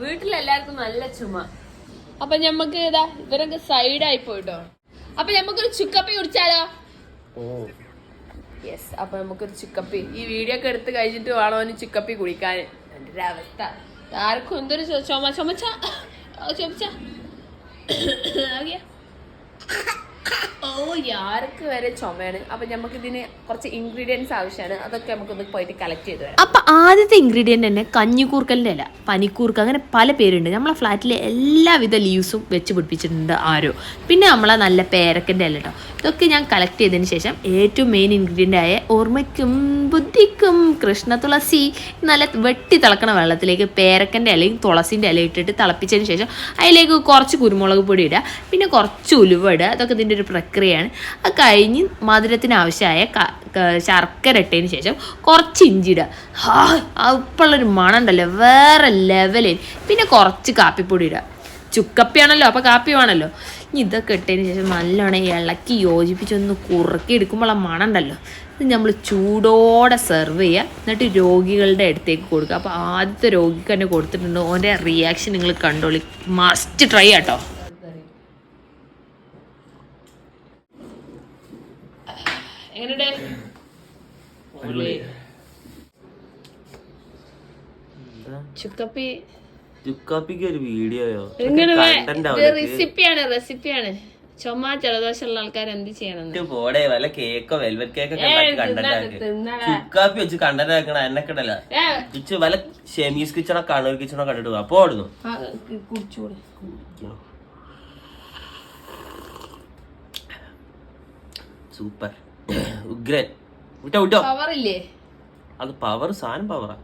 വീട്ടിലെല്ലാവർക്കും നല്ല ചുമ. അപ്പൊ ഞമ്മക്ക് ഇതാ ഇവരൊക്കെ സൈഡായി പോയിട്ടോ. അപ്പൊ ഞമ്മക്കൊരു ചുക്കപ്പി കുടിച്ചാലോ? യെസ്. അപ്പൊ നമുക്കൊരു ചുക്കപ്പി ഈ വീഡിയോ ഒക്കെ എടുത്ത് കഴിഞ്ഞിട്ട് വേണോ ചുക്കപ്പി കുടിക്കാൻ. എന്റെ ഒരു അവസ്ഥ. ആർക്കും എന്തൊരു ചുമച്ച യാർക്ക് വരെ ചുമയാണ്. അപ്പൊ നമുക്ക് ഇതിന് കുറച്ച് ഇൻഗ്രീഡിയൻസ് ആവശ്യമാണ്. അതൊക്കെ നമുക്കൊന്ന് പോയിട്ട് കളക്ട് ചെയ്ത് വരാം. അപ്പൊ ആദ്യത്തെ ഇൻഗ്രീഡിയന്റ് തന്നെ കഞ്ഞിക്കൂർക്കലിന്റെ ഇല, പനിക്കൂർക്ക, അങ്ങനെ പല പേരുണ്ട്. നമ്മളെ ഫ്ലാറ്റിലെ എല്ലാവിധ ലീവ്സും വെച്ച് പിടിപ്പിച്ചിട്ടുണ്ട് ആരോ. പിന്നെ നമ്മളെ നല്ല പേരക്കൻ്റെ ഇല കേട്ടോ. ഇതൊക്കെ ഞാൻ കളക്ട് ചെയ്തതിന് ശേഷം ഏറ്റവും മെയിൻ ഇൻഗ്രീഡിയൻ്റ് ആയ ഓർമ്മയ്ക്കും ബുദ്ധിക്കും കൃഷ്ണ തുളസി നല്ല വെട്ടി തിളക്കണ വെള്ളത്തിലേക്ക് പേരക്കൻ്റെ ഇലയും തുളസിൻ്റെ ഇല ഇട്ടിട്ട് തിളപ്പിച്ചതിന് ശേഷം അതിലേക്ക് കുറച്ച് കുരുമുളക് പൊടി ഇടുക, പിന്നെ കുറച്ച് ഉലുവ ഇടുക. അതൊക്കെ ഇതിൻ്റെ ഒരു പ്രക്രിയയാണ്. അത് കഴിഞ്ഞ് മധുരത്തിന് ആവശ്യമായ ശർക്കര ഇട്ടതിന് ശേഷം കുറച്ച് ഇഞ്ചി ഇടുക. ഇപ്പോഴുള്ളൊരു മണം ഉണ്ടല്ലോ വേറെ ലെവലിൽ. പിന്നെ കുറച്ച് കാപ്പിപ്പൊടി ഇടുക. ചുക്കപ്പിയാണല്ലോ, അപ്പോൾ കാപ്പി വേണമല്ലോ. ഇനി ഇതൊക്കെ ഇട്ടതിന് ശേഷം നല്ലോണം ഇളക്കി യോജിപ്പിച്ചൊന്ന് കുറുക്കി എടുക്കുമ്പോൾ ആ മണം ഉണ്ടല്ലോ, ഇത് നമ്മൾ ചൂടോടെ സെർവ് ചെയ്യുക. എന്നിട്ട് രോഗികളുടെ അടുത്തേക്ക് കൊടുക്കുക. അപ്പോൾ ആദ്യത്തെ രോഗിക്ക് തന്നെ കൊടുത്തിട്ടുണ്ട്. ഓൻ്റെ റിയാക്ഷൻ നിങ്ങൾ കണ്ടോളി. മസ്റ്റ് ട്രൈ ആട്ടോ. ചുക്കാപ്പിക്ക് ഒരു വീഡിയോയോ? റെസിപ്പിയാണ്. ചുമ ജലദോഷമുള്ള ആൾക്കാർ എന്ത് ചെയ്യണം? പോടെ വല്ല കേക്കോ വെൽവെറ്റ് കേക്കൊക്കെ ചുക്കാപ്പി വെച്ച് കണ്ടന്റ് ആക്കണ എന്നൊക്കെ ഉണ്ടല്ലോ. വല്ല ഷെമീസ് കിച്ചണോ കണ്ണൂർ കിച്ചണോ കണ്ടിട്ട് അപ്പൊ ഓടുന്നു. സൂപ്പർ ഉഗ്രൻ. വിട്ടോ വിട്ടോ. പവറില്ലേ? അത് പവർ, സാധനം പവറാ.